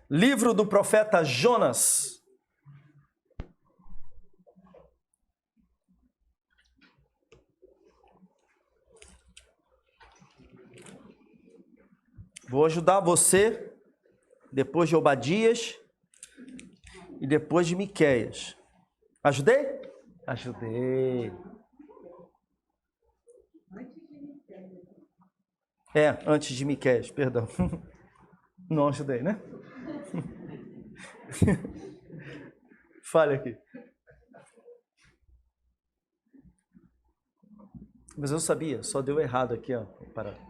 Livro do profeta Jonas. Vou ajudar você, depois de Obadias e depois de Miqueias. Ajudei? Ajudei. Antes de Miqueias, perdão. Não ajudei, né? Fale aqui. Mas eu sabia, só deu errado aqui, ó.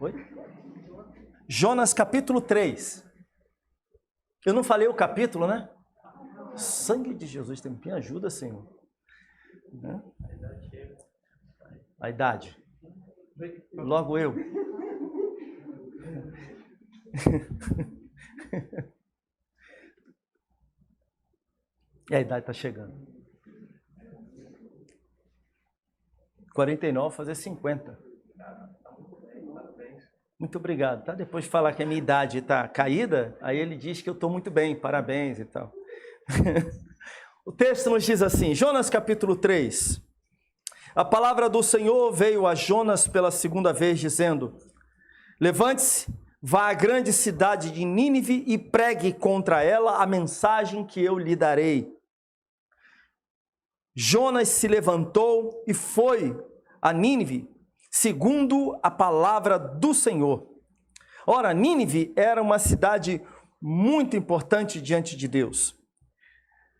Oi? Jonas capítulo 3. Eu não falei o capítulo, né? Sangue de Jesus, me ajuda, Senhor. Né? A idade. Logo eu. E a idade está chegando. 49, fazer 50. Muito obrigado, tá? Depois de falar que a minha idade está caída, aí ele diz que eu estou muito bem, parabéns e tal. O texto nos diz assim, Jonas capítulo 3. A palavra do Senhor veio a Jonas pela segunda vez, dizendo: levante-se, vá à grande cidade de Nínive e pregue contra ela a mensagem que eu lhe darei. Jonas se levantou e foi a Nínive, segundo a palavra do Senhor. Ora, Nínive era uma cidade muito importante diante de Deus.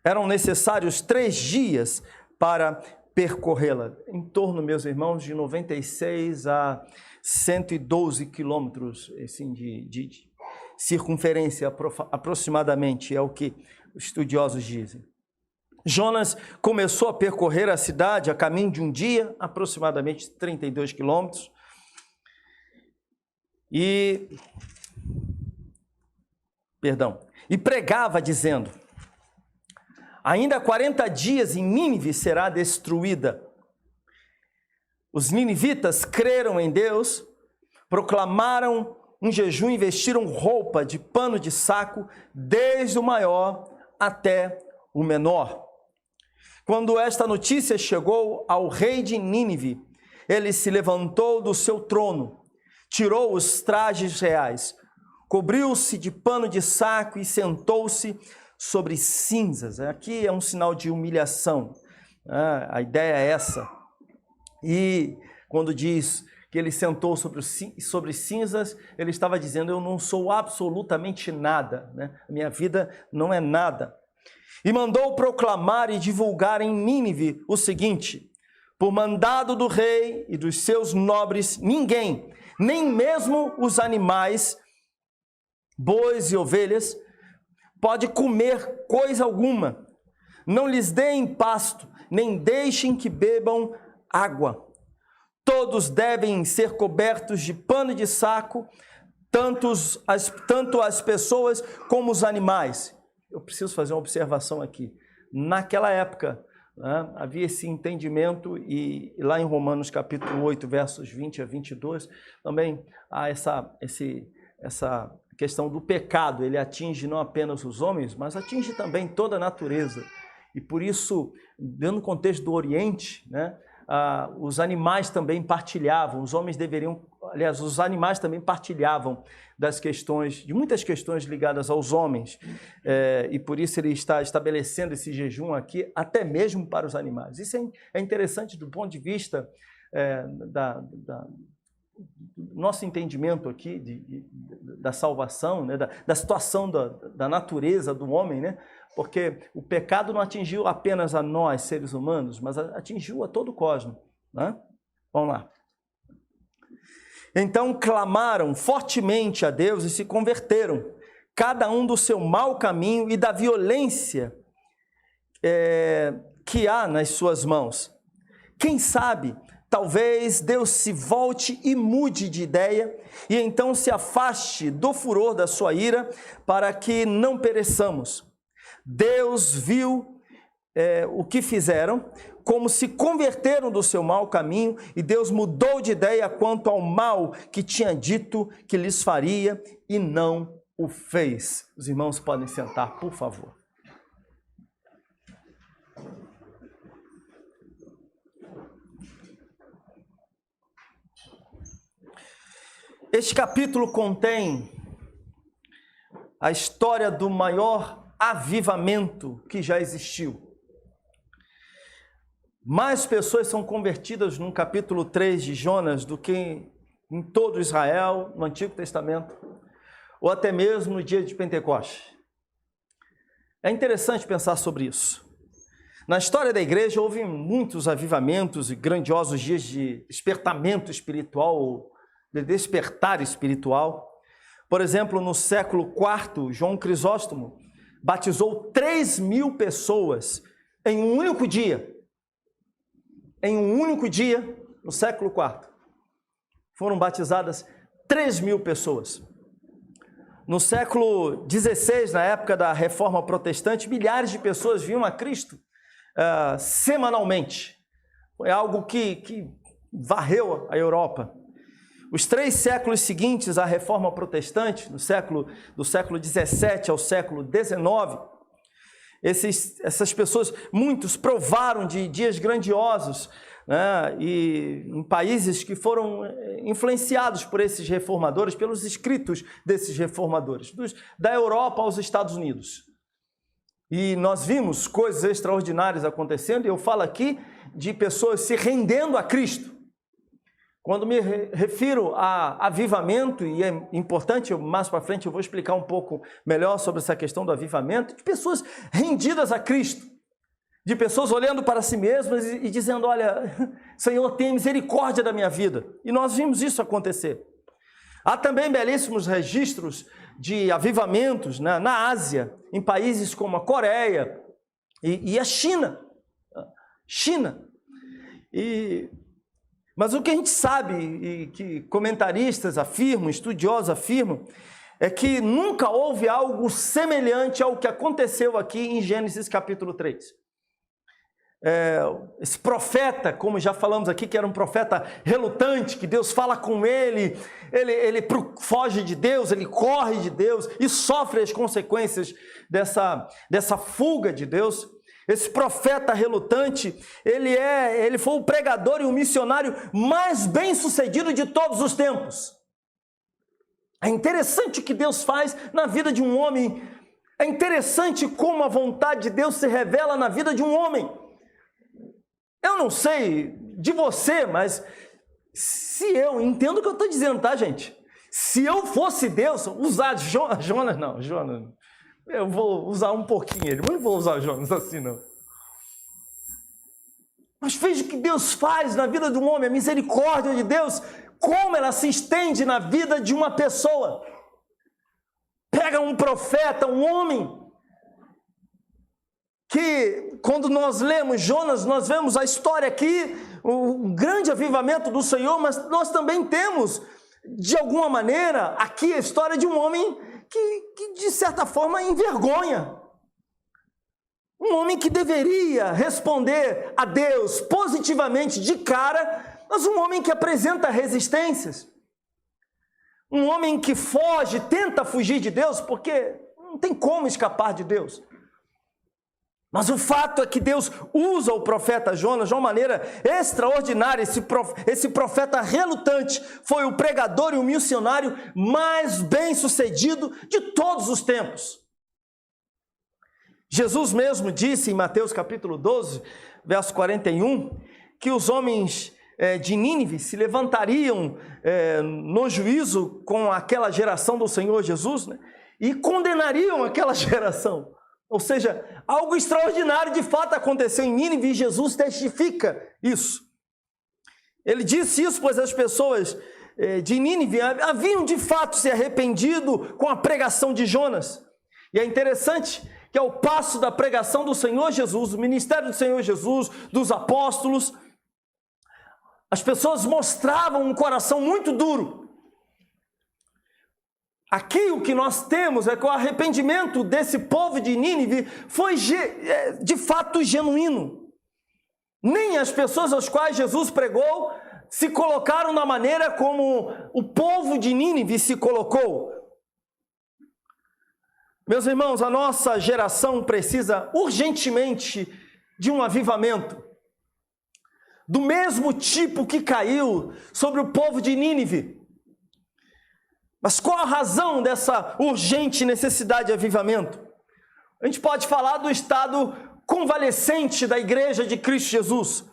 Eram necessários 3 dias para percorrê-la, em torno, meus irmãos, de 96 a 112 quilômetros assim, de circunferência aproximadamente, é o que os estudiosos dizem. Jonas começou a percorrer a cidade a caminho de um dia, aproximadamente 32 quilômetros, e pregava dizendo: ainda 40 dias e Nínive será destruída. Os ninivitas creram em Deus, proclamaram um jejum e vestiram roupa de pano de saco, desde o maior até o menor. Quando esta notícia chegou ao rei de Nínive, ele se levantou do seu trono, tirou os trajes reais, cobriu-se de pano de saco e sentou-se sobre cinzas. Aqui é um sinal de humilhação. A ideia é essa. E quando diz que ele sentou sobre cinzas, ele estava dizendo: eu não sou absolutamente nada, né? Minha vida não é nada. E mandou proclamar e divulgar em Nínive o seguinte: por mandado do rei e dos seus nobres, ninguém, nem mesmo os animais, bois e ovelhas, pode comer coisa alguma. Não lhes deem pasto, nem deixem que bebam água. Todos devem ser cobertos de pano de saco, tanto as pessoas como os animais. Eu preciso fazer uma observação aqui. Naquela época, né, havia esse entendimento, e lá em Romanos capítulo 8, versos 20 a 22, também há essa questão do pecado. Ele atinge não apenas os homens, mas atinge também toda a natureza. E por isso, dentro do contexto do Oriente, né, os animais também partilhavam, os animais também partilhavam de muitas questões ligadas aos homens, e por isso ele está estabelecendo esse jejum aqui, até mesmo para os animais. Isso é interessante do ponto de vista do nosso entendimento aqui da salvação, né, da situação da natureza do homem, né? Porque o pecado não atingiu apenas a nós, seres humanos, mas atingiu a todo o cosmos, né? Vamos lá. Então clamaram fortemente a Deus e se converteram, cada um do seu mau caminho e da violência que há nas suas mãos. Quem sabe, talvez Deus se volte e mude de ideia, e então se afaste do furor da sua ira, para que não pereçamos. Deus viu o que fizeram, como se converteram do seu mau caminho, e Deus mudou de ideia quanto ao mal que tinha dito que lhes faria, e não o fez. Os irmãos podem sentar, por favor. Este capítulo contém a história do maior avivamento que já existiu. Mais pessoas são convertidas no capítulo 3 de Jonas do que em todo Israel, no Antigo Testamento, ou até mesmo no dia de Pentecostes. É interessante pensar sobre isso. Na história da igreja houve muitos avivamentos e grandiosos dias de despertamento espiritual, de despertar espiritual. Por exemplo, no século IV, João Crisóstomo batizou 3.000 pessoas em um único dia. Em um único dia, no século IV, foram batizadas 3.000 pessoas. No século XVI, na época da Reforma Protestante, milhares de pessoas vinham a Cristo semanalmente. Foi algo que varreu a Europa. Os 3 séculos seguintes à Reforma Protestante, do século XVII ao século XIX, essas pessoas, muitos provaram de dias grandiosos, né, e em países que foram influenciados por esses reformadores, pelos escritos desses reformadores, da Europa aos Estados Unidos. E nós vimos coisas extraordinárias acontecendo, e eu falo aqui de pessoas se rendendo a Cristo. Quando me refiro a avivamento, e é importante, mais para frente eu vou explicar um pouco melhor sobre essa questão do avivamento, de pessoas rendidas a Cristo, de pessoas olhando para si mesmas e dizendo, olha, Senhor, tenha misericórdia da minha vida. E nós vimos isso acontecer. Há também belíssimos registros de avivamentos, né, na Ásia, em países como a Coreia e a China. Mas o que a gente sabe, e que comentaristas afirmam, estudiosos afirmam, é que nunca houve algo semelhante ao que aconteceu aqui em Gênesis capítulo 3. Esse profeta, como já falamos aqui, que era um profeta relutante, que Deus fala com ele foge de Deus, ele corre de Deus e sofre as consequências dessa fuga de Deus. Esse profeta relutante, ele foi o pregador e o missionário mais bem-sucedido de todos os tempos. É interessante o que Deus faz na vida de um homem. É interessante como a vontade de Deus se revela na vida de um homem. Eu não sei de você, mas se eu entendo o que eu estou dizendo, tá, gente? Se eu fosse Deus, usar Jonas, eu vou usar um pouquinho ele, mas não vou usar Jonas assim, não. Mas veja o que Deus faz na vida de um homem, a misericórdia de Deus, como ela se estende na vida de uma pessoa. Pega um profeta, um homem, que quando nós lemos Jonas, nós vemos a história aqui, o grande avivamento do Senhor, mas nós também temos, de alguma maneira, aqui a história de um homem que de certa forma envergonha. Um homem que deveria responder a Deus positivamente de cara, mas um homem que apresenta resistências. Um homem que foge, tenta fugir de Deus, porque não tem como escapar de Deus. Mas o fato é que Deus usa o profeta Jonas de uma maneira extraordinária. Esse profeta relutante foi o pregador e o missionário mais bem-sucedido de todos os tempos. Jesus mesmo disse em Mateus capítulo 12, verso 41, que os homens de Nínive se levantariam no juízo com aquela geração do Senhor Jesus, né, e condenariam aquela geração. Ou seja, algo extraordinário de fato aconteceu em Nínive e Jesus testifica isso. Ele disse isso, pois as pessoas de Nínive haviam de fato se arrependido com a pregação de Jonas. E é interessante que ao passo da pregação do Senhor Jesus, do ministério do Senhor Jesus, dos apóstolos, as pessoas mostravam um coração muito duro. Aqui o que nós temos é que o arrependimento desse povo de Nínive foi de fato genuíno. Nem as pessoas às quais Jesus pregou se colocaram da maneira como o povo de Nínive se colocou. Meus irmãos, a nossa geração precisa urgentemente de um avivamento, do mesmo tipo que caiu sobre o povo de Nínive. Mas qual a razão dessa urgente necessidade de avivamento? A gente pode falar do estado convalescente da igreja de Cristo Jesus,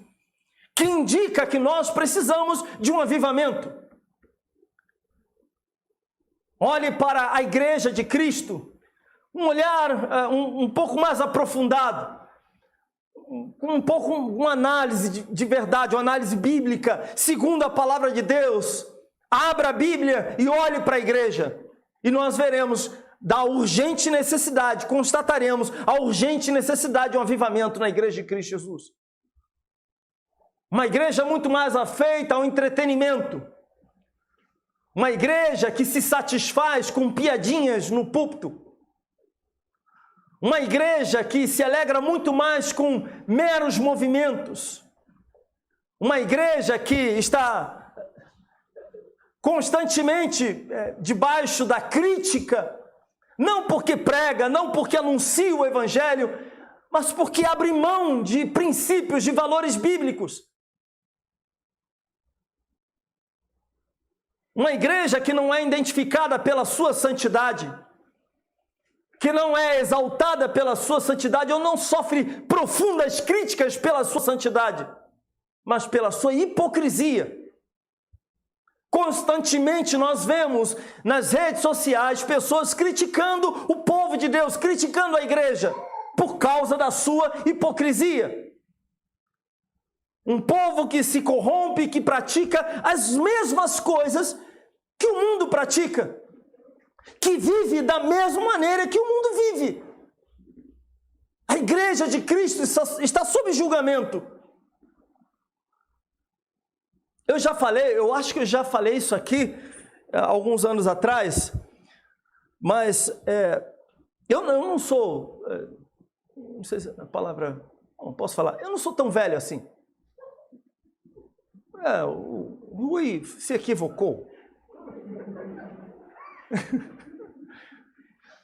que indica que nós precisamos de um avivamento. Olhe para a igreja de Cristo, um olhar um pouco mais aprofundado, uma análise de verdade, uma análise bíblica, segundo a palavra de Deus. Abra a Bíblia e olhe para a igreja, e nós veremos da urgente necessidade, constataremos a urgente necessidade de um avivamento na igreja de Cristo Jesus. Uma igreja muito mais afeita ao entretenimento, uma igreja que se satisfaz com piadinhas no púlpito, uma igreja que se alegra muito mais com meros movimentos, uma igreja que está constantemente debaixo da crítica, não porque prega, não porque anuncia o evangelho, mas porque abre mão de princípios, de valores bíblicos. Uma igreja que não é identificada pela sua santidade, que não é exaltada pela sua santidade, ou não sofre profundas críticas pela sua santidade, mas pela sua hipocrisia. Constantemente nós vemos nas redes sociais pessoas criticando o povo de Deus, criticando a igreja, por causa da sua hipocrisia. Um povo que se corrompe, que pratica as mesmas coisas que o mundo pratica, que vive da mesma maneira que o mundo vive. A igreja de Cristo está sob julgamento. Eu acho que eu já falei isso aqui alguns anos atrás, mas eu não sou, não sei se a palavra, não posso falar, eu não sou tão velho assim. O Rui se equivocou.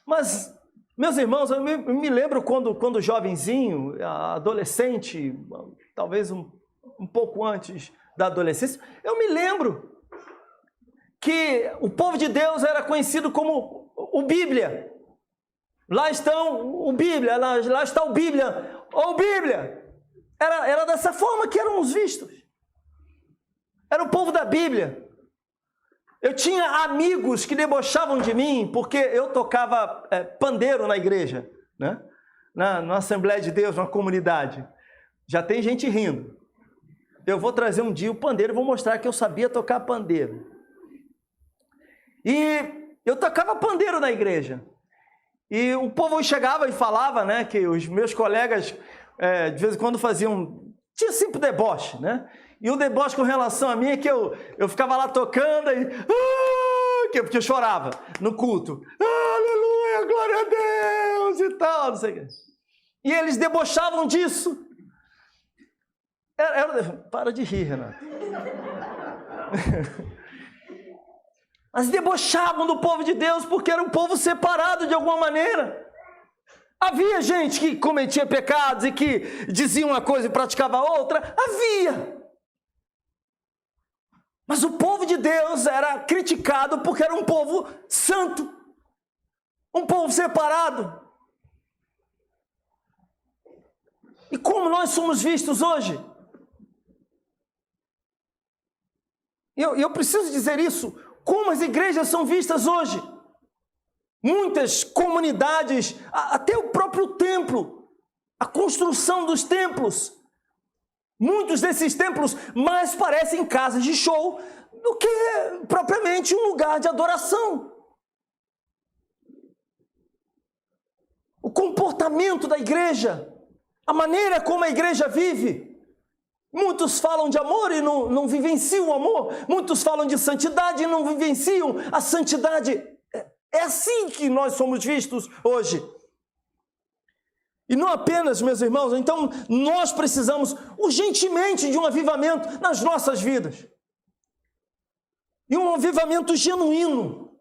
Mas, meus irmãos, eu me lembro quando jovenzinho, adolescente, talvez um pouco antes da adolescência, eu me lembro que o povo de Deus era conhecido como o Bíblia. Lá está o Bíblia, lá está o Bíblia, ou Bíblia. Era dessa forma que éramos vistos. Era o povo da Bíblia. Eu tinha amigos que debochavam de mim porque eu tocava pandeiro na igreja, né? Na Assembleia de Deus, na comunidade. Já tem gente rindo. Eu vou trazer um dia o pandeiro e vou mostrar que eu sabia tocar pandeiro. E eu tocava pandeiro na igreja. E o povo chegava e falava, né, que os meus colegas de vez em quando faziam, tinha sempre deboche, né? E o deboche com relação a mim é que eu ficava lá tocando e porque eu chorava no culto. Aleluia, glória a Deus e tal, não sei o quê. E eles debochavam disso. Para de rir, Renato. Mas debochavam do povo de Deus porque era um povo separado de alguma maneira. Havia gente que cometia pecados e que dizia uma coisa e praticava outra. Havia. Mas o povo de Deus era criticado porque era um povo santo, um povo separado. E como nós somos vistos hoje? Eu preciso dizer isso. Como as igrejas são vistas hoje? Muitas comunidades, até o próprio templo, a construção dos templos. Muitos desses templos mais parecem casas de show do que propriamente um lugar de adoração. O comportamento da igreja, a maneira como a igreja vive. Muitos falam de amor e não vivenciam o amor. Muitos falam de santidade e não vivenciam a santidade. É assim que nós somos vistos hoje. E não apenas, meus irmãos, então nós precisamos urgentemente de um avivamento nas nossas vidas. E um avivamento genuíno.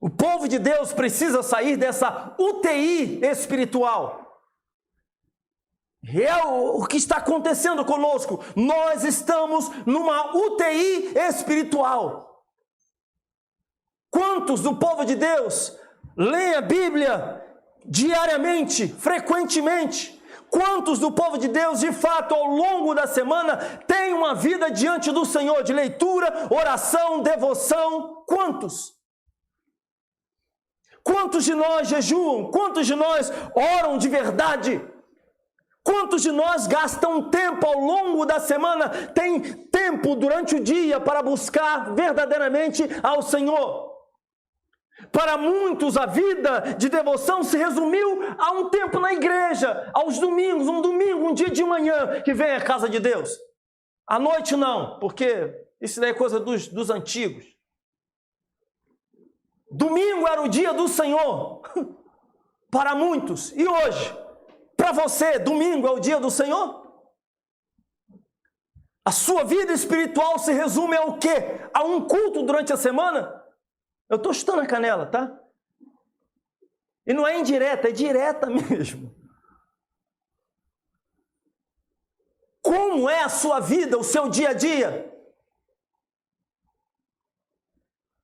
O povo de Deus precisa sair dessa UTI espiritual. É o que está acontecendo conosco. Nós estamos numa UTI espiritual. Quantos do povo de Deus leem a Bíblia diariamente, frequentemente? Quantos do povo de Deus, de fato, ao longo da semana, têm uma vida diante do Senhor, de leitura, oração, devoção? Quantos? Quantos de nós jejuam? Quantos de nós oram de verdade? Quantos de nós gastam tempo ao longo da semana, tem tempo durante o dia para buscar verdadeiramente ao Senhor? Para muitos, a vida de devoção se resumiu a um tempo na igreja, aos domingos, um domingo, um dia de manhã, que vem à casa de Deus. À noite não, porque isso daí é coisa dos antigos. Domingo era o dia do Senhor, para muitos. E hoje, para você, domingo é o dia do Senhor? A sua vida espiritual se resume ao quê? A um culto durante a semana? Eu estou chutando a canela, tá? E não é indireta, é direta mesmo. Como é a sua vida, o seu dia a dia?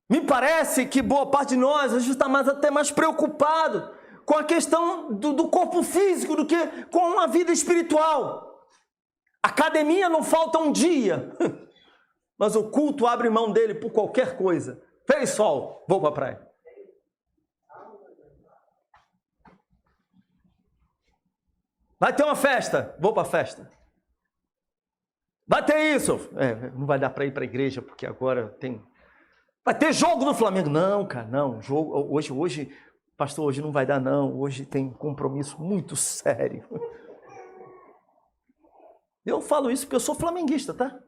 Me parece que boa parte de nós está até mais preocupado com a questão do corpo físico do que com a vida espiritual. Academia não falta um dia, mas o culto abre mão dele por qualquer coisa. Fez sol, vou para a praia. Vai ter uma festa, vou para a festa. Vai ter isso, não vai dar para ir para a igreja porque agora tem... Vai ter jogo do Flamengo. Não, cara, não. Hoje, pastor, hoje não vai dar não. Hoje tem um compromisso muito sério. Eu falo isso porque eu sou flamenguista, tá?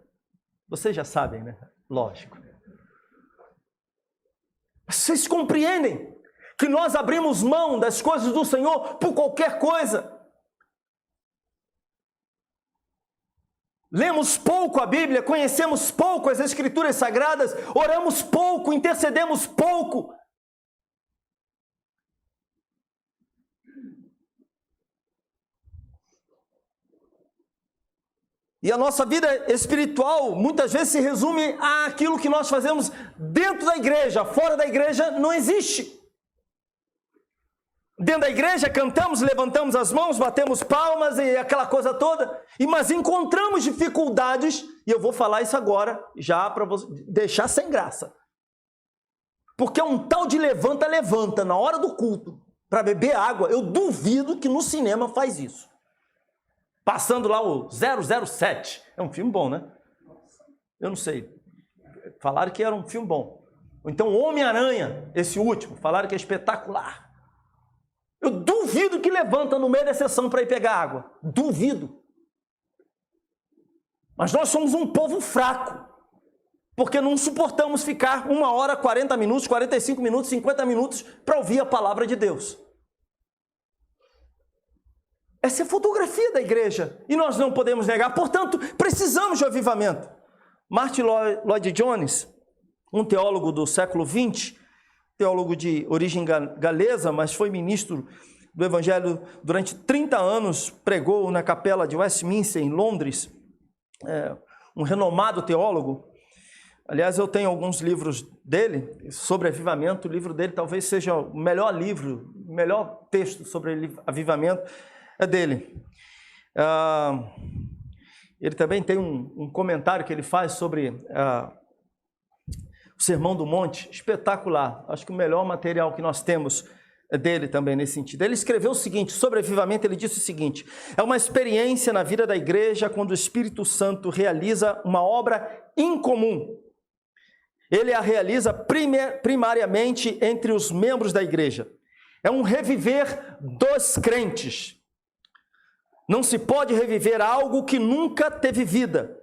Vocês já sabem, né? Lógico. Vocês compreendem que nós abrimos mão das coisas do Senhor por qualquer coisa? Lemos pouco a Bíblia, conhecemos pouco as Escrituras Sagradas, oramos pouco, intercedemos pouco. E a nossa vida espiritual muitas vezes se resume àquilo que nós fazemos dentro da igreja. Fora da igreja não existe. Dentro da igreja cantamos, levantamos as mãos, batemos palmas e aquela coisa toda. Mas encontramos dificuldades, e eu vou falar isso agora, já para deixar sem graça. Porque é um tal de levanta na hora do culto para beber água. Eu duvido que no cinema faz isso. Passando lá o 007. É um filme bom, né? Eu não sei. Falaram que era um filme bom. Ou então Homem-Aranha, esse último. Falaram que é espetacular. Eu duvido que levanta no meio da sessão para ir pegar água. Duvido. Mas nós somos um povo fraco. Porque não suportamos ficar 1 hora, 40 minutos, 45 minutos, 50 minutos para ouvir a palavra de Deus. Essa é a fotografia da igreja. E nós não podemos negar. Portanto, precisamos de avivamento. Martin Lloyd Jones, um teólogo do século XX, teólogo de origem galesa, mas foi ministro do Evangelho durante 30 anos, pregou na capela de Westminster, em Londres, um renomado teólogo. Aliás, eu tenho alguns livros dele sobre avivamento. O livro dele talvez seja o melhor livro, o melhor texto sobre avivamento é dele. Ele também tem um comentário que ele faz sobre o Sermão do Monte, espetacular. Acho que o melhor material que nós temos é dele também nesse sentido. Ele escreveu o seguinte, sobre avivamento, ele disse o seguinte: é uma experiência na vida da igreja quando o Espírito Santo realiza uma obra incomum. Ele a realiza primariamente entre os membros da igreja. É um reviver dos crentes. Não se pode reviver algo que nunca teve vida.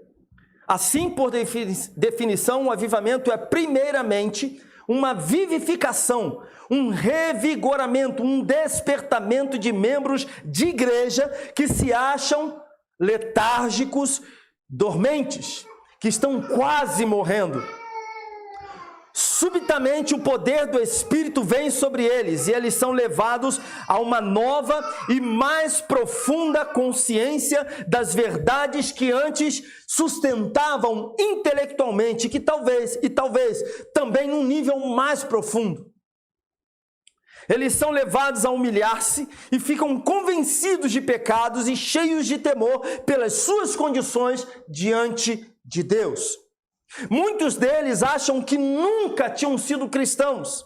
Assim, por definição, o avivamento é primeiramente uma vivificação, um revigoramento, um despertamento de membros de igreja que se acham letárgicos, dormentes, que estão quase morrendo. subitamente o poder do Espírito vem sobre eles e eles são levados a uma nova e mais profunda consciência das verdades que antes sustentavam intelectualmente, que talvez também num nível mais profundo. Eles são levados a humilhar-se e ficam convencidos de pecados e cheios de temor pelas suas condições diante de Deus. Muitos deles acham que nunca tinham sido cristãos.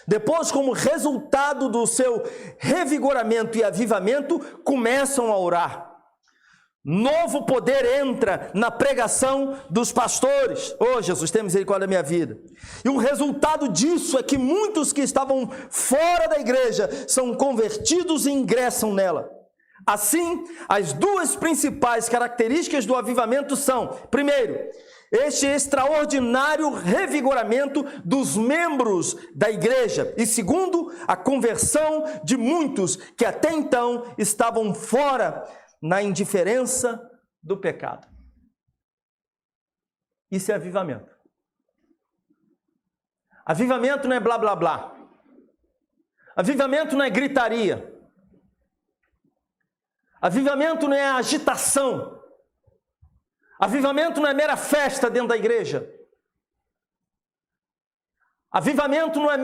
Depois, como resultado do seu revigoramento e avivamento, começam a orar. Novo poder entra na pregação dos pastores. Oh, Jesus, tem misericórdia da minha vida. E o resultado disso é que muitos que estavam fora da igreja são convertidos e ingressam nela. Assim, as duas principais características do avivamento são: primeiro, este extraordinário revigoramento dos membros da igreja, e segundo, a conversão de muitos que até então estavam fora na indiferença do pecado. Isso é avivamento. Avivamento não é blá blá blá. Avivamento não é gritaria. Avivamento não é agitação. Avivamento não é mera festa dentro da igreja. Avivamento não é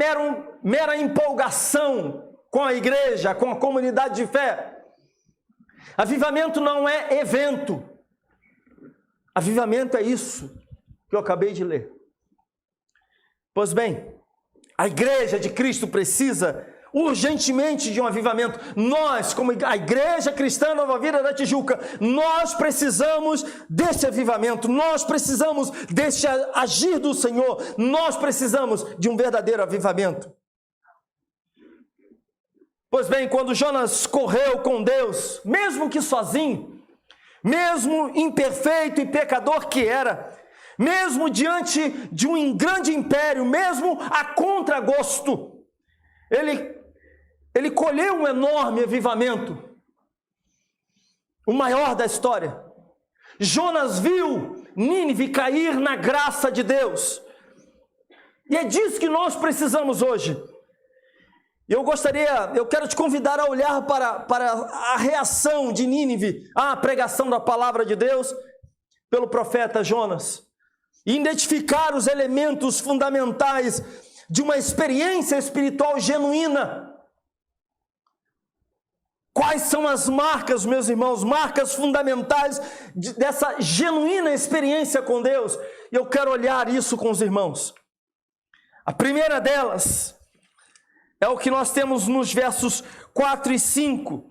mera empolgação com a igreja, com a comunidade de fé. Avivamento não é evento. Avivamento é isso que eu acabei de ler. Pois bem, a igreja de Cristo precisa urgentemente de um avivamento. Nós, como a Igreja Cristã Nova Vida da Tijuca, nós precisamos desse avivamento, nós precisamos desse agir do Senhor, nós precisamos de um verdadeiro avivamento. Pois bem, quando Jonas correu com Deus, mesmo que sozinho, mesmo imperfeito e pecador que era, mesmo diante de um grande império, mesmo a contragosto, ele colheu um enorme avivamento, o maior da história. Jonas viu Nínive cair na graça de Deus, e é disso que nós precisamos hoje. Eu quero te convidar a olhar para a reação de Nínive à pregação da palavra de Deus pelo profeta Jonas, e identificar os elementos fundamentais de uma experiência espiritual genuína. Quais são as marcas, meus irmãos, marcas fundamentais dessa genuína experiência com Deus? E eu quero olhar isso com os irmãos. A primeira delas é o que nós temos nos versos 4 e 5.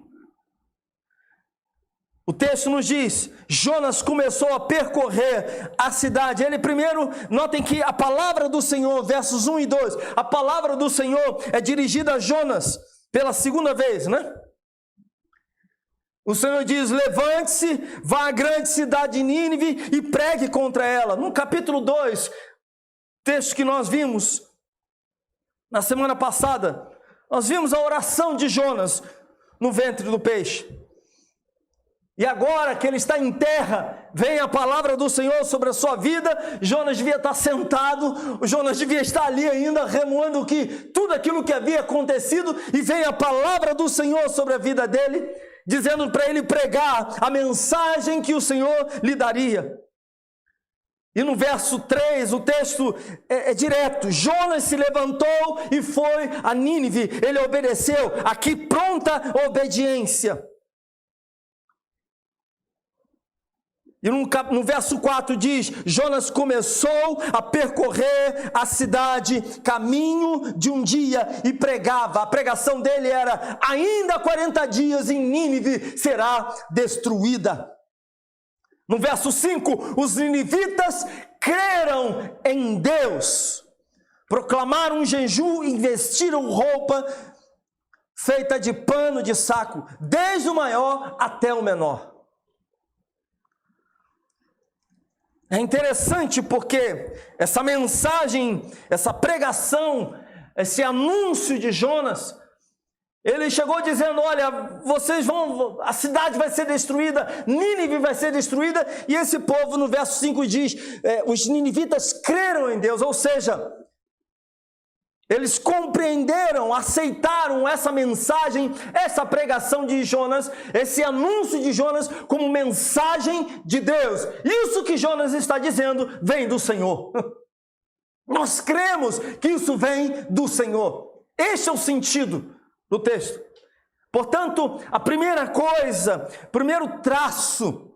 O texto nos diz: Jonas começou a percorrer a cidade. Ele primeiro, notem que a palavra do Senhor, versos 1 e 2, a palavra do Senhor é dirigida a Jonas pela segunda vez, né? O Senhor diz: levante-se, vá à grande cidade de Nínive e pregue contra ela. No capítulo 2, texto que nós vimos na semana passada, nós vimos a oração de Jonas no ventre do peixe. E agora que ele está em terra, vem a palavra do Senhor sobre a sua vida. Jonas devia estar sentado, Jonas devia estar ali ainda remoendo tudo aquilo que havia acontecido, e vem a palavra do Senhor sobre a vida dele, dizendo para ele pregar a mensagem que o Senhor lhe daria. E no verso 3, o texto é direto: Jonas se levantou e foi a Nínive. Ele obedeceu. Aqui, pronta obediência. E no verso 4 diz: Jonas começou a percorrer a cidade, caminho de um dia, e pregava. A pregação dele era: ainda 40 dias e Nínive será destruída. No verso 5, os ninivitas creram em Deus, proclamaram um jejum e vestiram roupa feita de pano de saco, desde o maior até o menor. É interessante porque essa mensagem, essa pregação, esse anúncio de Jonas, Ele chegou dizendo, olha, a cidade vai ser destruída, Nínive vai ser destruída, e esse povo no verso 5 diz, os ninivitas creram em Deus, ou seja, eles compreenderam, aceitaram essa mensagem, essa pregação de Jonas, esse anúncio de Jonas como mensagem de Deus. Isso que Jonas está dizendo vem do Senhor. Nós cremos que isso vem do Senhor. Este é o sentido do texto. Portanto, a primeira coisa, primeiro traço,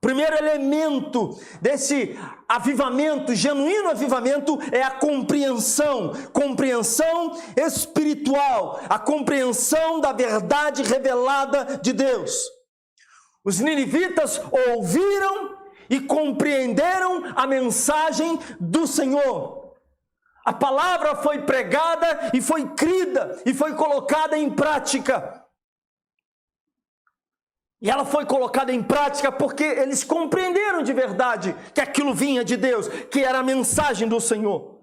primeiro elemento desse avivamento, genuíno avivamento, é a compreensão espiritual, a compreensão da verdade revelada de Deus. Os ninivitas ouviram e compreenderam a mensagem do Senhor. A palavra foi pregada e foi crida e foi colocada em prática. E ela foi colocada em prática porque eles compreenderam de verdade que aquilo vinha de Deus, que era a mensagem do Senhor.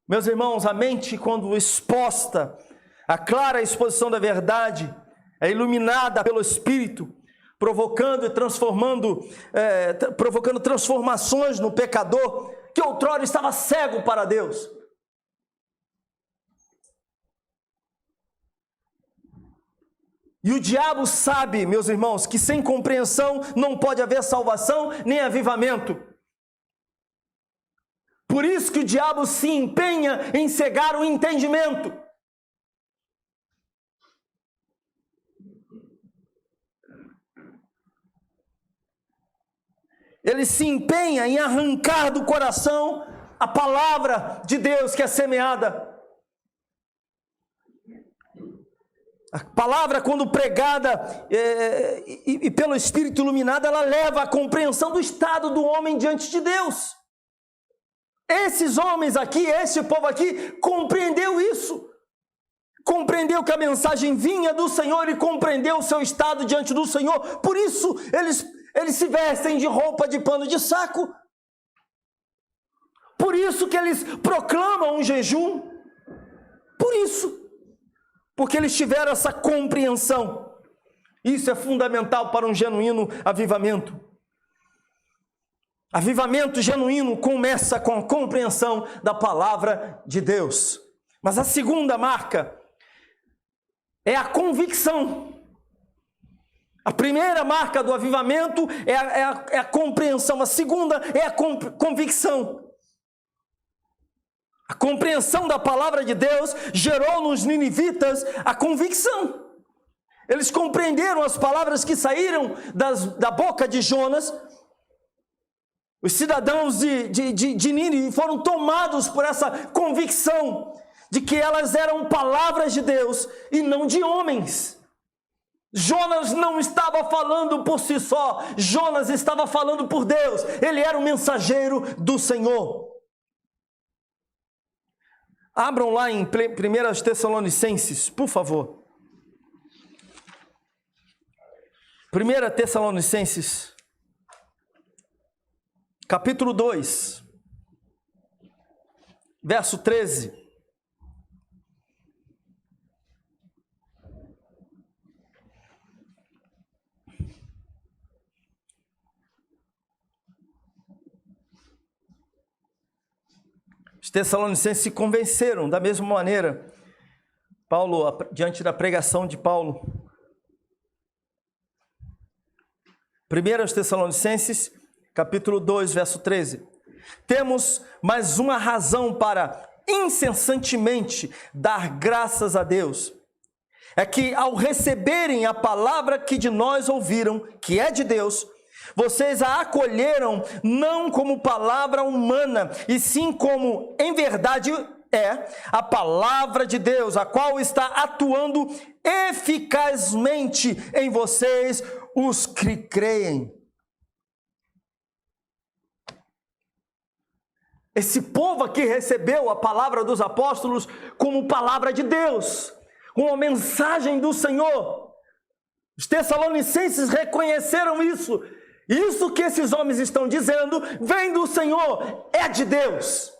Meus irmãos, a mente, quando exposta, a clara exposição da verdade, é iluminada pelo Espírito, provocando transformações no pecador, que outrora estava cego para Deus. E o diabo sabe, meus irmãos, que sem compreensão não pode haver salvação nem avivamento. Por isso que o diabo se empenha em cegar o entendimento. Ele se empenha em arrancar do coração a palavra de Deus que é semeada. A palavra, quando pregada e pelo Espírito iluminado, ela leva à compreensão do estado do homem diante de Deus. Esses homens aqui, esse povo aqui, compreendeu isso. Compreendeu que a mensagem vinha do Senhor e compreendeu o seu estado diante do Senhor. Por isso, eles se vestem de roupa de pano de saco. Por isso que eles proclamam um jejum. Por isso. Porque eles tiveram essa compreensão. Isso é fundamental para um genuíno avivamento. Avivamento genuíno começa com a compreensão da palavra de Deus. Mas a segunda marca é a convicção. A primeira marca do avivamento é a compreensão. A segunda é a convicção. A compreensão da palavra de Deus gerou nos ninivitas a convicção. Eles compreenderam as palavras que saíram da boca de Jonas. Os cidadãos de Nínive foram tomados por essa convicção de que elas eram palavras de Deus e não de homens. Jonas não estava falando por si só, Jonas estava falando por Deus. Ele era o mensageiro do Senhor. Abram lá em 1 Tessalonicenses, por favor. 1 Tessalonicenses, capítulo 2, verso 13. Os tessalonicenses se convenceram da mesma maneira. Paulo, diante da pregação de Paulo. 1 Tessalonicenses, capítulo 2, verso 13. Temos mais uma razão para incessantemente dar graças a Deus. É que ao receberem a palavra que de nós ouviram, que é de Deus, vocês a acolheram não como palavra humana, e sim como, em verdade, é a palavra de Deus, a qual está atuando eficazmente em vocês, os que creem. Esse povo aqui recebeu a palavra dos apóstolos como palavra de Deus, uma mensagem do Senhor. Os tessalonicenses reconheceram isso. Isso que esses homens estão dizendo vem do Senhor, é de Deus.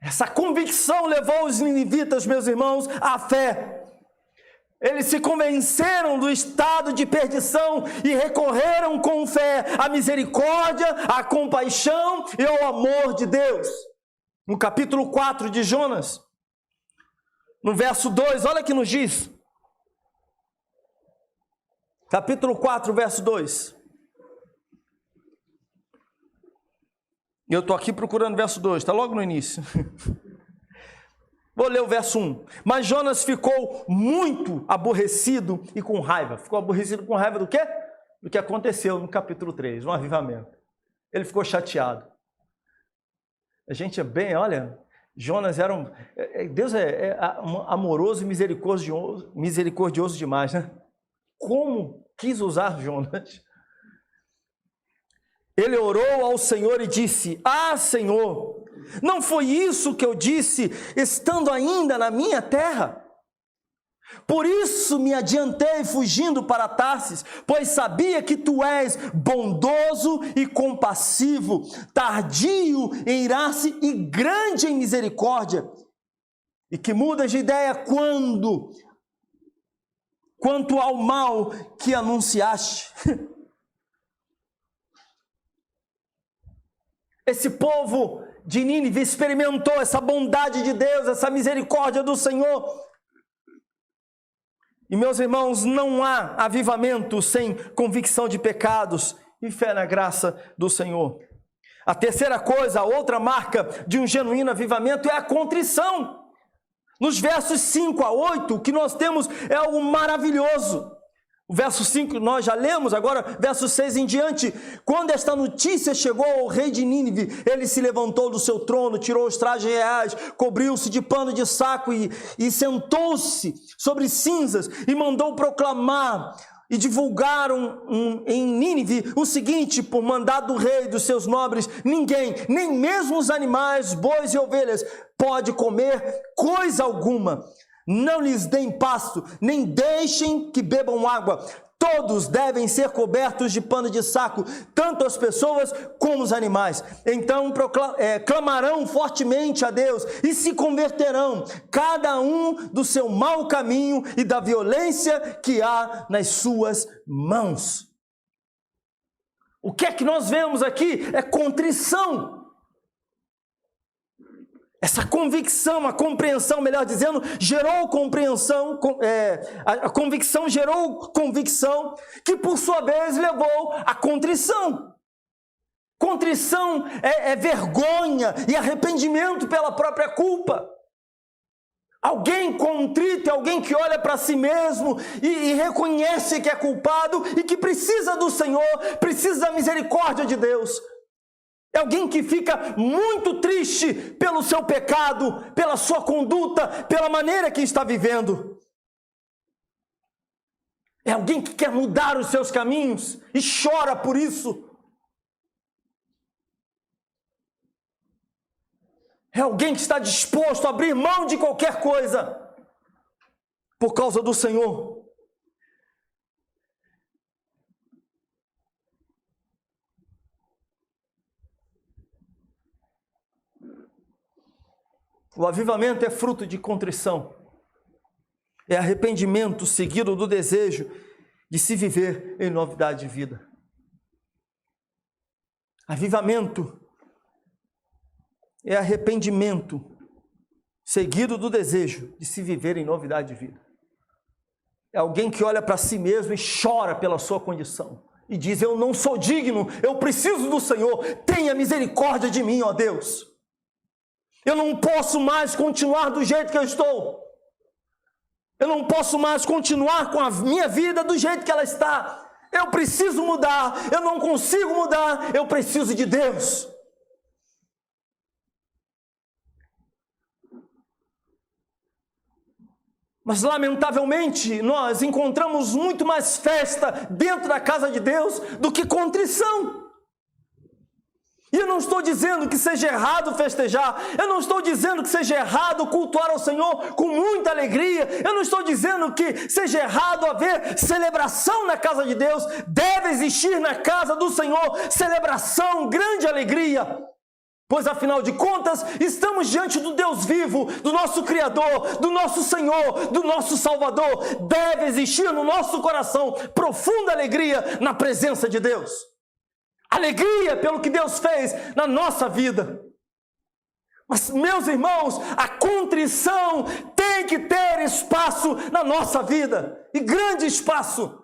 Essa convicção levou os ninivitas, meus irmãos, à fé. Eles se convenceram do estado de perdição e recorreram com fé à misericórdia, à compaixão e ao amor de Deus. No capítulo 4 de Jonas, no verso 2, olha o que nos diz. Capítulo 4, verso 2. E eu estou aqui procurando o verso 2, está logo no início. Vou ler o verso 1. Mas Jonas ficou muito aborrecido e com raiva. Ficou aborrecido com raiva do quê? Do que aconteceu no capítulo 3, um avivamento. Ele ficou chateado. A gente é bem, olha, Jonas era um... Deus é amoroso e misericordioso demais, né? Como quis usar Jonas? Ele orou ao Senhor e disse: Ah, Senhor, não foi isso que eu disse, estando ainda na minha terra? Por isso me adiantei fugindo para Tarsis, pois sabia que tu és bondoso e compassivo, tardio em irar-se e grande em misericórdia, e que mudas de ideia quanto ao mal que anunciaste. Esse povo de Nínive experimentou essa bondade de Deus, essa misericórdia do Senhor. E meus irmãos, não há avivamento sem convicção de pecados e fé na graça do Senhor. A terceira coisa, a outra marca de um genuíno avivamento é a contrição. Nos versos 5 a 8, o que nós temos é algo maravilhoso. O verso 5 nós já lemos, agora verso 6 em diante. Quando esta notícia chegou ao rei de Nínive, ele se levantou do seu trono, tirou os trajes reais, cobriu-se de pano de saco e sentou-se sobre cinzas e mandou proclamar e divulgaram em Nínive o seguinte, por mandado do rei e dos seus nobres: ninguém, nem mesmo os animais, bois e ovelhas, pode comer coisa alguma. Não lhes deem pasto, nem deixem que bebam água. Todos devem ser cobertos de pano de saco, tanto as pessoas como os animais. Então clamarão fortemente a Deus e se converterão, cada um do seu mau caminho e da violência que há nas suas mãos. O que é que nós vemos aqui? É contrição. Essa convicção, a compreensão, melhor dizendo, gerou compreensão, a convicção gerou convicção, que por sua vez levou à contrição. Contrição é vergonha e arrependimento pela própria culpa. Alguém contrito é alguém que olha para si mesmo e reconhece que é culpado e que precisa do Senhor, precisa da misericórdia de Deus. É alguém que fica muito triste pelo seu pecado, pela sua conduta, pela maneira que está vivendo. É alguém que quer mudar os seus caminhos e chora por isso. É alguém que está disposto a abrir mão de qualquer coisa por causa do Senhor. O avivamento é fruto de contrição, é arrependimento seguido do desejo de se viver em novidade de vida. Avivamento é arrependimento seguido do desejo de se viver em novidade de vida. É alguém que olha para si mesmo e chora pela sua condição e diz: eu não sou digno, eu preciso do Senhor, tenha misericórdia de mim, ó Deus. Eu não posso mais continuar do jeito que eu estou. Eu não posso mais continuar com a minha vida do jeito que ela está. Eu preciso mudar, eu não consigo mudar, eu preciso de Deus. Mas, lamentavelmente, nós encontramos muito mais festa dentro da casa de Deus do que contrição. E eu não estou dizendo que seja errado festejar, eu não estou dizendo que seja errado cultuar ao Senhor com muita alegria, eu não estou dizendo que seja errado haver celebração na casa de Deus. Deve existir na casa do Senhor celebração, grande alegria. Pois, afinal de contas, estamos diante do Deus vivo, do nosso Criador, do nosso Senhor, do nosso Salvador. Deve existir no nosso coração profunda alegria na presença de Deus. Alegria pelo que Deus fez na nossa vida. Mas, meus irmãos, a contrição tem que ter espaço na nossa vida, e grande espaço.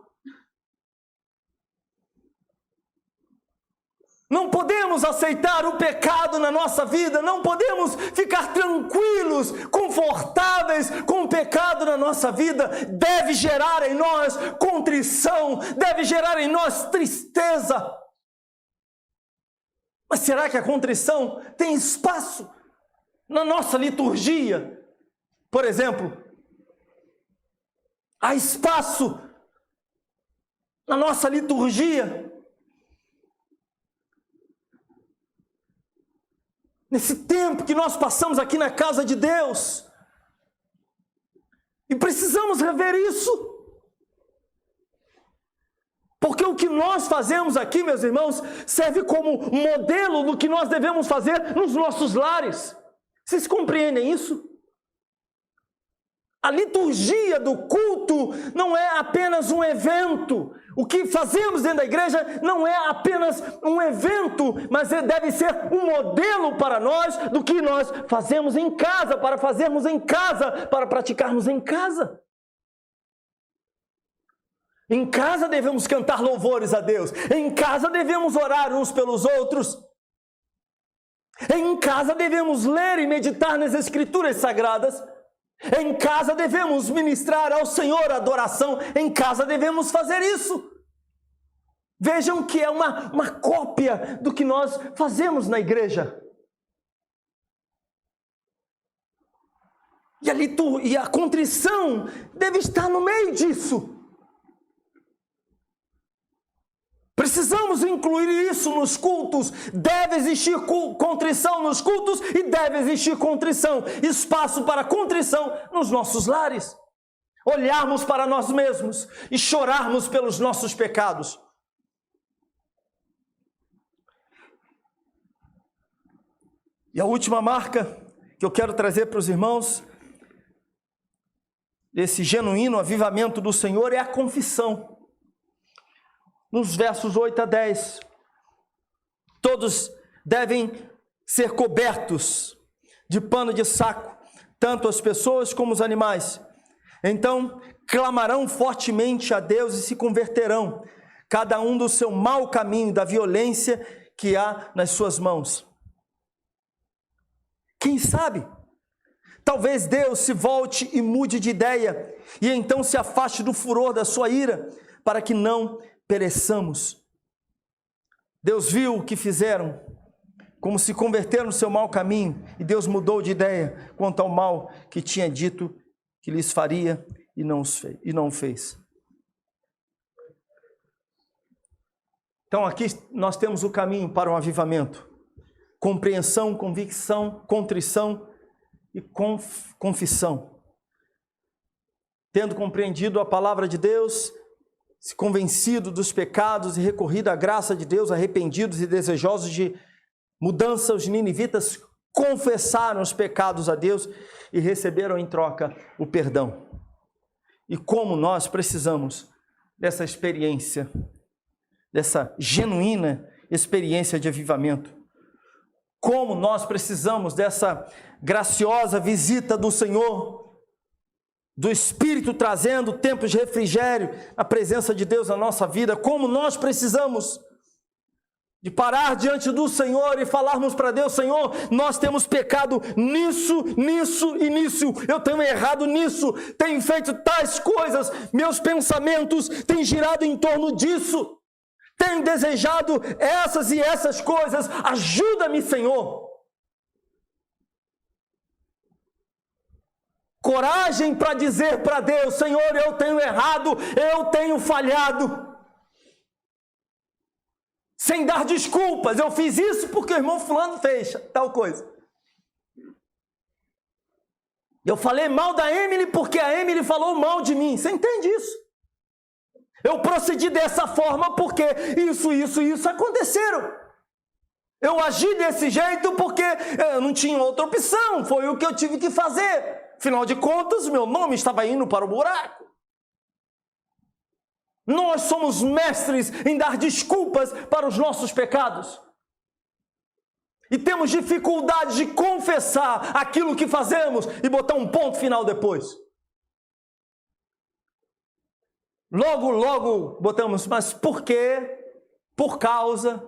Não podemos aceitar o pecado na nossa vida, não podemos ficar tranquilos, confortáveis com o pecado na nossa vida. Deve gerar em nós contrição, deve gerar em nós tristeza. Mas será que a contrição tem espaço na nossa liturgia? Por exemplo, há espaço na nossa liturgia? Nesse tempo que nós passamos aqui na casa de Deus. E precisamos rever isso. Porque o que nós fazemos aqui, meus irmãos, serve como modelo do que nós devemos fazer nos nossos lares. Vocês compreendem isso? A liturgia do culto não é apenas um evento. O que fazemos dentro da igreja não é apenas um evento, mas deve ser um modelo para nós do que nós fazemos em casa, para fazermos em casa, para praticarmos em casa. Em casa devemos cantar louvores a Deus. Em casa devemos orar uns pelos outros. Em casa devemos ler e meditar nas Escrituras Sagradas. Em casa devemos ministrar ao Senhor adoração. Em casa devemos fazer isso. Vejam que é uma cópia do que nós fazemos na igreja. E a contrição deve estar no meio disso. Precisamos incluir isso nos cultos. Deve existir contrição nos cultos e deve existir contrição, espaço para contrição nos nossos lares. Olharmos para nós mesmos e chorarmos pelos nossos pecados. E a última marca que eu quero trazer para os irmãos desse genuíno avivamento do Senhor é a confissão. Nos versos 8 a 10, todos devem ser cobertos de pano de saco, tanto as pessoas como os animais. Então, clamarão fortemente a Deus e se converterão, cada um do seu mau caminho, da violência que há nas suas mãos. Quem sabe? Talvez Deus se volte e mude de ideia, e então se afaste do furor da sua ira, para que não pereçamos. Deus viu o que fizeram, como se converteram no seu mau caminho, e Deus mudou de ideia quanto ao mal que tinha dito que lhes faria e não fez. Então aqui nós temos o caminho para um avivamento: compreensão, convicção, contrição e confissão. Tendo compreendido a palavra de Deus, se convencido dos pecados e recorrido à graça de Deus, arrependidos e desejosos de mudança, os ninivitas confessaram os pecados a Deus e receberam em troca o perdão. E como nós precisamos dessa experiência, dessa genuína experiência de avivamento. Como nós precisamos dessa graciosa visita do Senhor, do Espírito trazendo tempos de refrigério, a presença de Deus na nossa vida. Como nós precisamos de parar diante do Senhor e falarmos para Deus: Senhor, nós temos pecado nisso, nisso e nisso, eu tenho errado nisso, tenho feito tais coisas, meus pensamentos têm girado em torno disso, tenho desejado essas e essas coisas, ajuda-me, Senhor. Coragem para dizer para Deus: Senhor, eu tenho errado, eu tenho falhado. Sem dar desculpas, eu fiz isso porque o irmão fulano fez tal coisa. Eu falei mal da Emily porque a Emily falou mal de mim. Você entende isso? Eu procedi dessa forma porque isso aconteceram. Eu agi desse jeito porque eu não tinha outra opção, foi o que eu tive que fazer. Afinal de contas, meu nome estava indo para o buraco. Nós somos mestres em dar desculpas para os nossos pecados. E temos dificuldade de confessar aquilo que fazemos e botar um ponto final depois. Logo botamos, mas por quê? Por causa.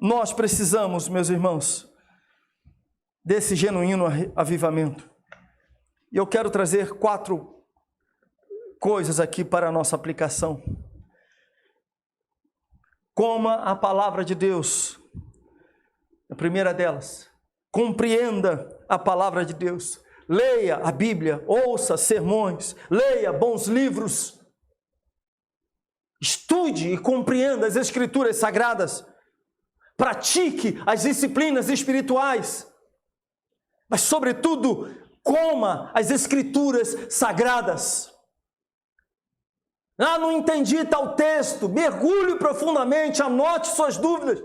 Nós precisamos, meus irmãos, desse genuíno avivamento. E eu quero trazer 4 coisas aqui para a nossa aplicação. Coma a palavra de Deus. A primeira delas, compreenda a palavra de Deus. Leia a Bíblia, ouça sermões, leia bons livros. Estude e compreenda as Escrituras Sagradas. Pratique as disciplinas espirituais. Mas, sobretudo, coma as Escrituras Sagradas. Não entendi tal texto. Mergulhe profundamente, anote suas dúvidas.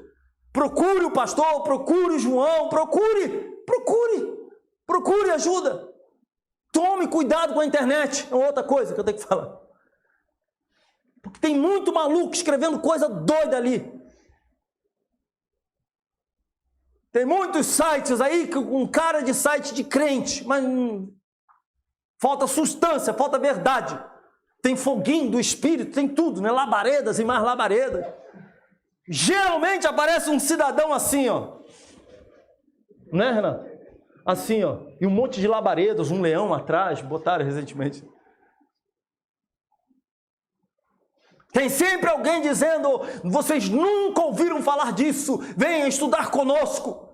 Procure o pastor, procure o João, procure ajuda. Tome cuidado com a internet. É outra coisa que eu tenho que falar. Porque tem muito maluco escrevendo coisa doida ali. Tem muitos sites aí com cara de site de crente, mas falta substância, falta verdade. Tem foguinho do Espírito, tem tudo, né? Labaredas e mais labaredas. Geralmente aparece um cidadão assim, ó. Né, Renato? Assim, ó. E um monte de labaredas, um leão atrás, botaram recentemente. Tem sempre alguém dizendo, vocês nunca ouviram falar disso, venham estudar conosco.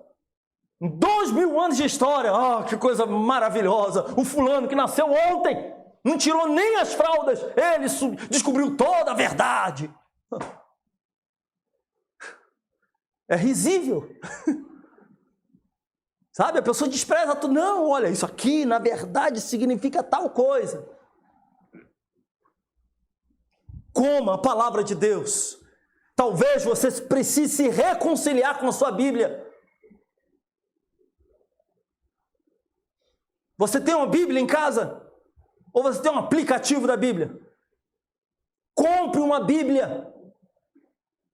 2000 anos de história, que coisa maravilhosa. O fulano que nasceu ontem, não tirou nem as fraldas, ele descobriu toda a verdade. É risível. Sabe, a pessoa despreza tudo. Não, olha, isso aqui na verdade significa tal coisa. Coma a palavra de Deus. Talvez você precise se reconciliar com a sua Bíblia. Você tem uma Bíblia em casa? Ou você tem um aplicativo da Bíblia? Compre uma Bíblia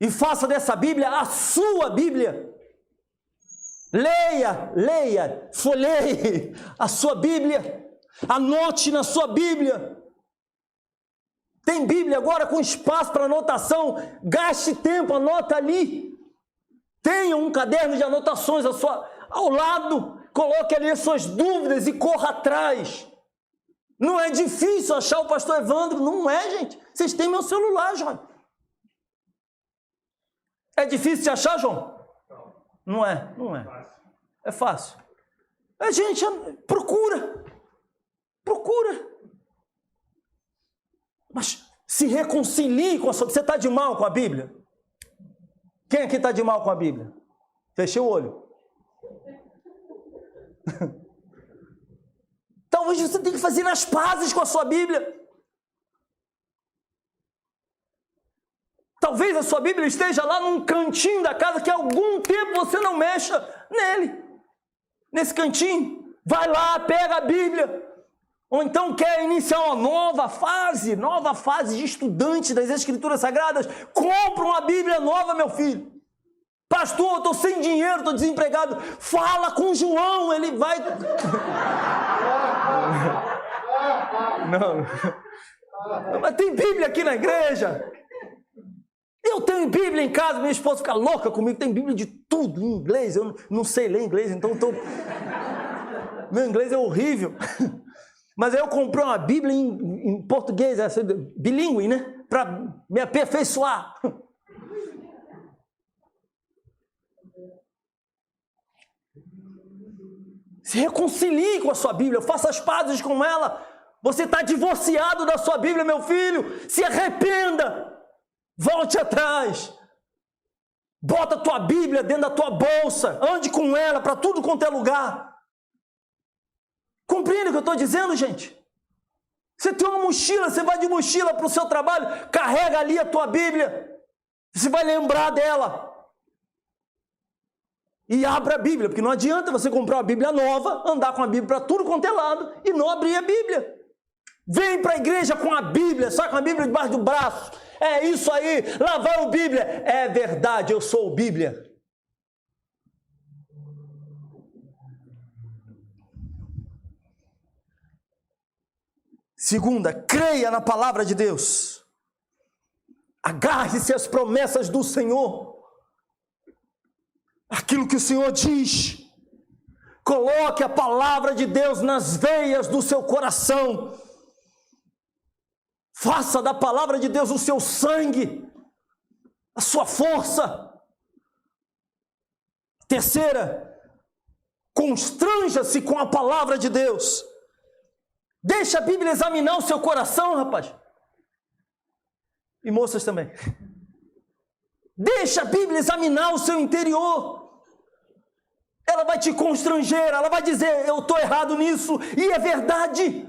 e faça dessa Bíblia a sua Bíblia. Leia, folheie a sua Bíblia. Anote na sua Bíblia. Tem Bíblia agora com espaço para anotação. Gaste tempo, anota ali. Tenha um caderno de anotações ao lado. Coloque ali as suas dúvidas e corra atrás. Não é difícil achar o pastor Evandro. Não é, gente. Vocês têm meu celular, João. É difícil de achar, João? Não é. É fácil. Gente, procura. Mas se reconcilie com a sua... Você está de mal com a Bíblia? Quem aqui está de mal com a Bíblia? Fechei o olho. Talvez você tenha que fazer as pazes com a sua Bíblia. Talvez a sua Bíblia esteja lá num cantinho da casa que há algum tempo você não mexa nele. Nesse cantinho. Vai lá, pega a Bíblia. Ou então quer iniciar uma nova fase de estudante das Escrituras Sagradas. Compra uma Bíblia nova, meu filho. Pastor, eu estou sem dinheiro, estou desempregado. Fala com o João, ele vai... Não. Mas tem Bíblia aqui na igreja. Eu tenho Bíblia em casa, minha esposa fica louca comigo. Tem Bíblia de tudo em inglês. Eu não sei ler inglês, então meu inglês é horrível. Mas aí eu comprei uma Bíblia em português, bilíngue, né? Para me aperfeiçoar. Se reconcilie com a sua Bíblia, faça as pazes com ela. Você está divorciado da sua Bíblia, meu filho. Se arrependa. Volte atrás. Bota a tua Bíblia dentro da tua bolsa. Ande com ela para tudo quanto é lugar. Compreende o que eu estou dizendo, gente? Você tem uma mochila, você vai de mochila para o seu trabalho, carrega ali a tua Bíblia. Você vai lembrar dela. E abra a Bíblia, porque não adianta você comprar uma Bíblia nova, andar com a Bíblia para tudo quanto é lado e não abrir a Bíblia. Vem para a igreja com a Bíblia, sai com a Bíblia debaixo do braço. É isso aí, lá vai o Bíblia. É verdade, eu sou o Bíblia. Segunda, creia na palavra de Deus. Agarre-se às promessas do Senhor. Aquilo que o Senhor diz. Coloque a palavra de Deus nas veias do seu coração. Faça da palavra de Deus o seu sangue, a sua força. Terceira, constranja-se com a palavra de Deus. Deixa a Bíblia examinar o seu coração, rapaz. E moças também. Deixa a Bíblia examinar o seu interior. Ela vai te constranger, ela vai dizer, eu estou errado nisso, e é verdade.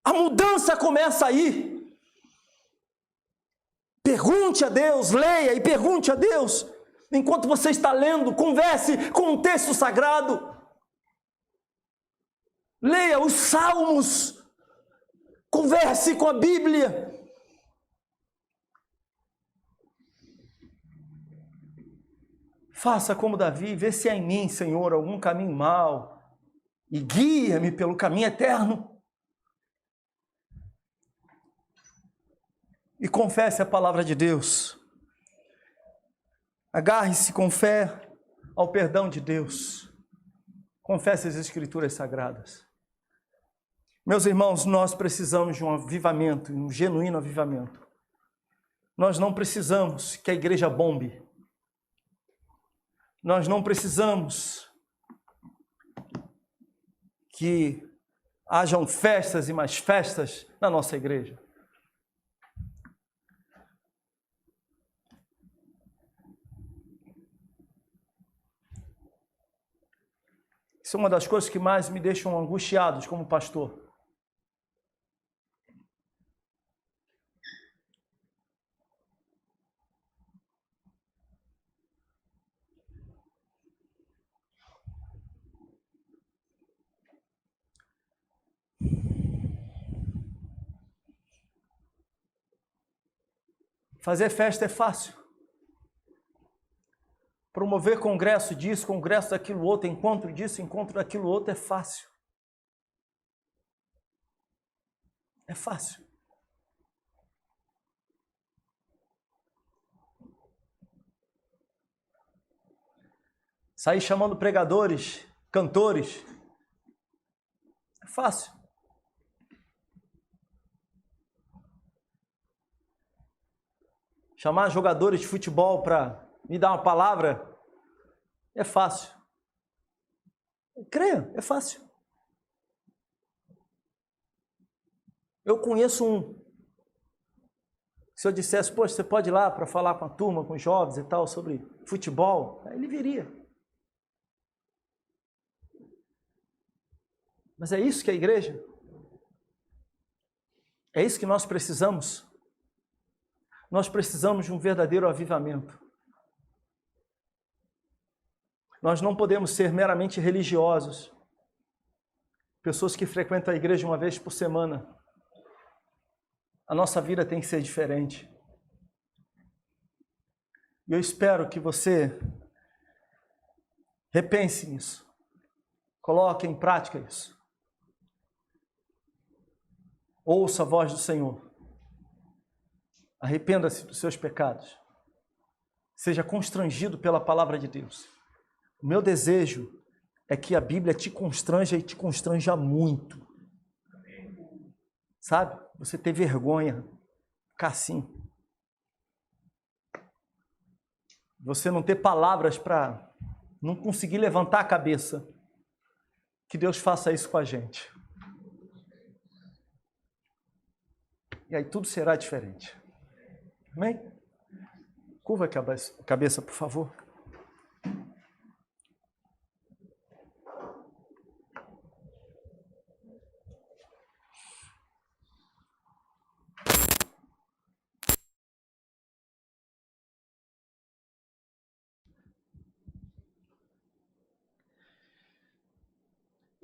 A mudança começa aí. Pergunte a Deus, leia e pergunte a Deus. Enquanto você está lendo, converse com o texto sagrado. Leia os salmos. Converse com a Bíblia. Faça como Davi, vê se há em mim, Senhor, algum caminho mau, e guia-me pelo caminho eterno. E confesse a palavra de Deus. Agarre-se com fé ao perdão de Deus. Confesse as Escrituras Sagradas. Meus irmãos, nós precisamos de um avivamento, um genuíno avivamento. Nós não precisamos que a igreja bombe. Nós não precisamos que hajam festas e mais festas na nossa igreja. Isso é uma das coisas que mais me deixam angustiados como pastor. Fazer festa é fácil. Promover congresso disso, congresso daquilo outro, encontro disso, encontro daquilo outro é fácil. É fácil. Sair chamando pregadores, cantores, é fácil. Chamar jogadores de futebol para me dar uma palavra, é fácil. Creia, é fácil. Eu conheço um. Se eu dissesse, poxa, você pode ir lá para falar com a turma, com os jovens e tal, sobre futebol, ele viria. Mas é isso que é a igreja? É isso que nós precisamos? Nós precisamos de um verdadeiro avivamento. Nós não podemos ser meramente religiosos. Pessoas que frequentam a igreja uma vez por semana. A nossa vida tem que ser diferente. E eu espero que você repense nisso. Coloque em prática isso. Ouça a voz do Senhor. Arrependa-se dos seus pecados. Seja constrangido pela palavra de Deus. O meu desejo é que a Bíblia te constranja e te constranja muito. Sabe? Você ter vergonha. Ficar assim. Você não ter palavras para não conseguir levantar a cabeça. Que Deus faça isso com a gente. E aí tudo será diferente. Amém? Curva a cabeça, por favor.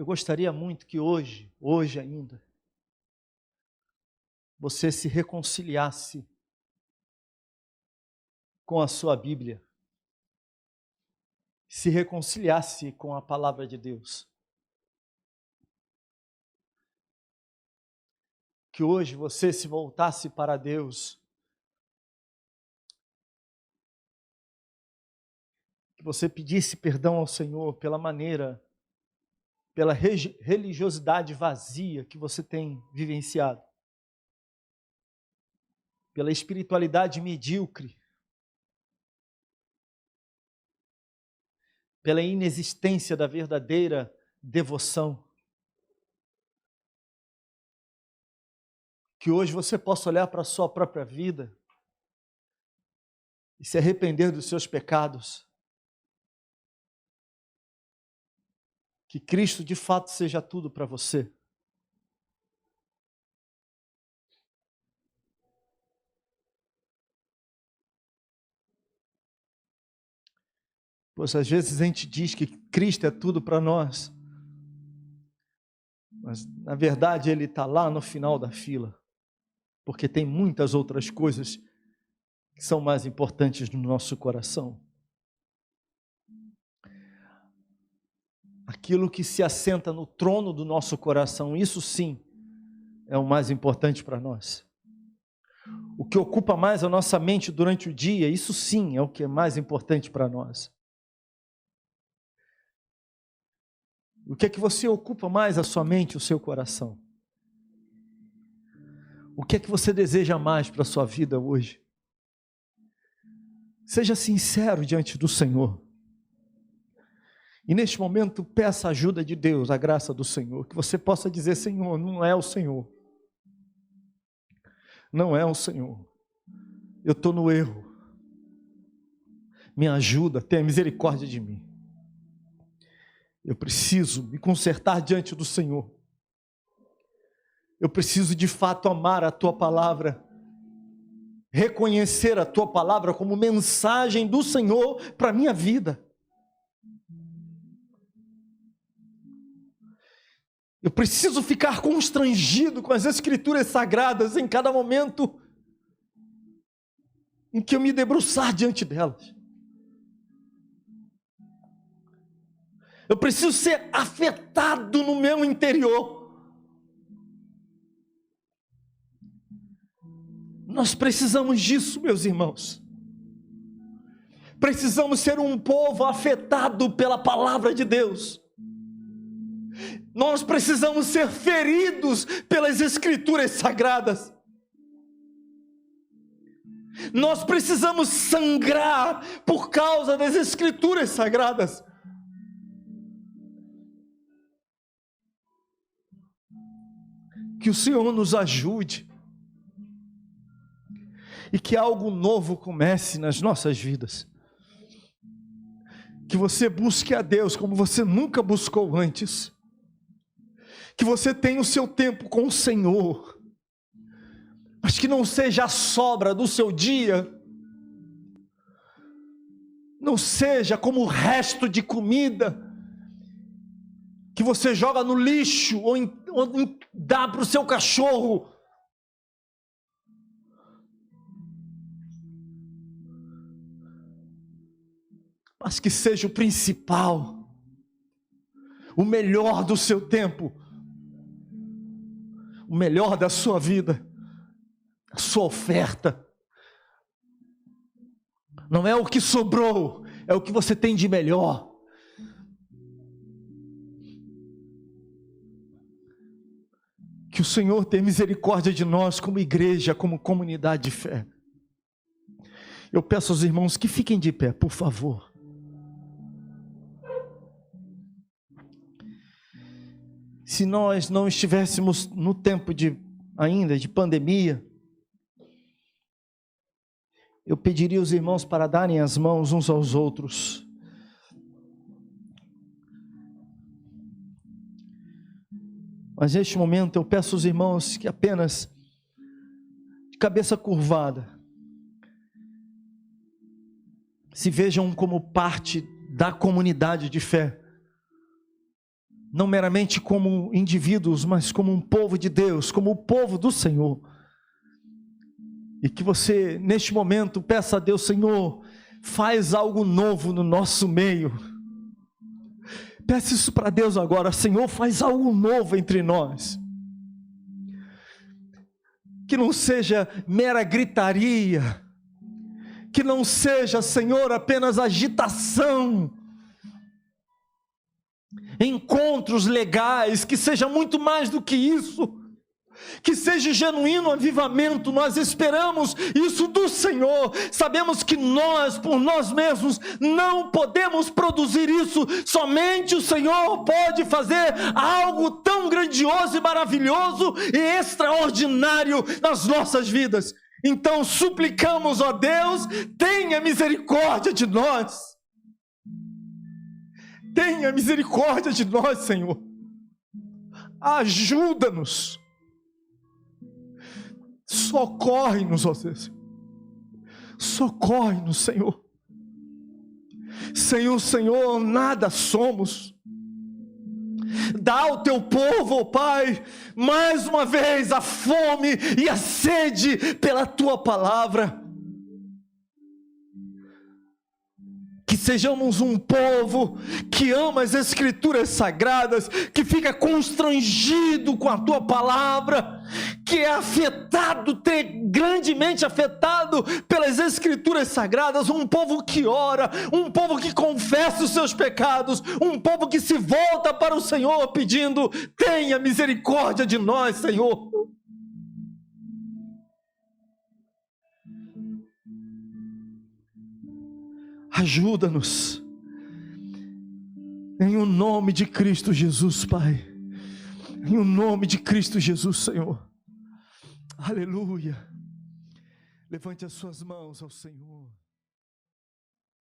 Eu gostaria muito que hoje ainda, você se reconciliasse com a sua Bíblia, se reconciliasse com a palavra de Deus. Que hoje você se voltasse para Deus, que você pedisse perdão ao Senhor pela religiosidade vazia que você tem vivenciado, pela espiritualidade medíocre, pela inexistência da verdadeira devoção. Que hoje você possa olhar para a sua própria vida e se arrepender dos seus pecados. Que Cristo de fato seja tudo para você. Pois às vezes a gente diz que Cristo é tudo para nós, mas na verdade Ele está lá no final da fila, porque tem muitas outras coisas que são mais importantes no nosso coração. Aquilo que se assenta no trono do nosso coração, isso sim é o mais importante para nós. O que ocupa mais a nossa mente durante o dia, isso sim é o que é mais importante para nós. O que é que você ocupa mais a sua mente, o seu coração? O que é que você deseja mais para a sua vida hoje? Seja sincero diante do Senhor. E neste momento, peça a ajuda de Deus, a graça do Senhor, que você possa dizer: Senhor, não é o Senhor. Não é o Senhor. Eu estou no erro. Me ajuda, tenha misericórdia de mim. Eu preciso me consertar diante do Senhor. Eu preciso de fato amar a Tua palavra, reconhecer a Tua palavra como mensagem do Senhor para a minha vida. Eu preciso ficar constrangido com as Escrituras Sagradas em cada momento em que eu me debruçar diante delas. Eu preciso ser afetado no meu interior. Nós precisamos disso, meus irmãos. Precisamos ser um povo afetado pela palavra de Deus. Nós precisamos ser feridos pelas Escrituras Sagradas. Nós precisamos sangrar por causa das Escrituras Sagradas. Que o Senhor nos ajude e que algo novo comece nas nossas vidas. Que você busque a Deus como você nunca buscou antes. Que você tenha o seu tempo com o Senhor, mas que não seja a sobra do seu dia, não seja como o resto de comida que você joga no lixo ou dá para o seu cachorro. Mas que seja o principal, o melhor do seu tempo, o melhor da sua vida, a sua oferta. Não é o que sobrou, é o que você tem de melhor. Que o Senhor tenha misericórdia de nós como igreja, como comunidade de fé. Eu peço aos irmãos que fiquem de pé, por favor. Se nós não estivéssemos no tempo ainda de pandemia, eu pediria aos irmãos para darem as mãos uns aos outros. Mas neste momento eu peço aos irmãos que apenas, de cabeça curvada, se vejam como parte da comunidade de fé. não meramente como indivíduos, mas como um povo de Deus, como o povo do Senhor. E que você, neste momento, peça a Deus: Senhor, faz algo novo no nosso meio. Peça isso para Deus agora: Senhor, faz algo novo entre nós. Que não seja mera gritaria, que não seja, Senhor, apenas agitação, encontros legais, que seja muito mais do que isso, que seja genuíno avivamento. Nós esperamos isso do Senhor. Sabemos que nós, por nós mesmos, não podemos produzir isso. Somente o Senhor pode fazer algo tão grandioso e maravilhoso e extraordinário nas nossas vidas. Então suplicamos, ó Deus, tenha misericórdia de nós. Tenha misericórdia de nós, Senhor. Ajuda-nos. Socorre-nos, ó Deus. Socorre-nos, Senhor. Sem o Senhor nada somos. Dá ao teu povo, ó Pai, mais uma vez a fome e a sede pela tua palavra. Que sejamos um povo que ama as Escrituras Sagradas, que fica constrangido com a tua palavra, que é afetado, grandemente afetado pelas Escrituras Sagradas. Um povo que ora, um povo que confessa os seus pecados, um povo que se volta para o Senhor pedindo: tenha misericórdia de nós, Senhor. Ajuda-nos, em o nome de Cristo Jesus, Pai, em o nome de Cristo Jesus, Senhor. Aleluia. Levante as suas mãos ao Senhor.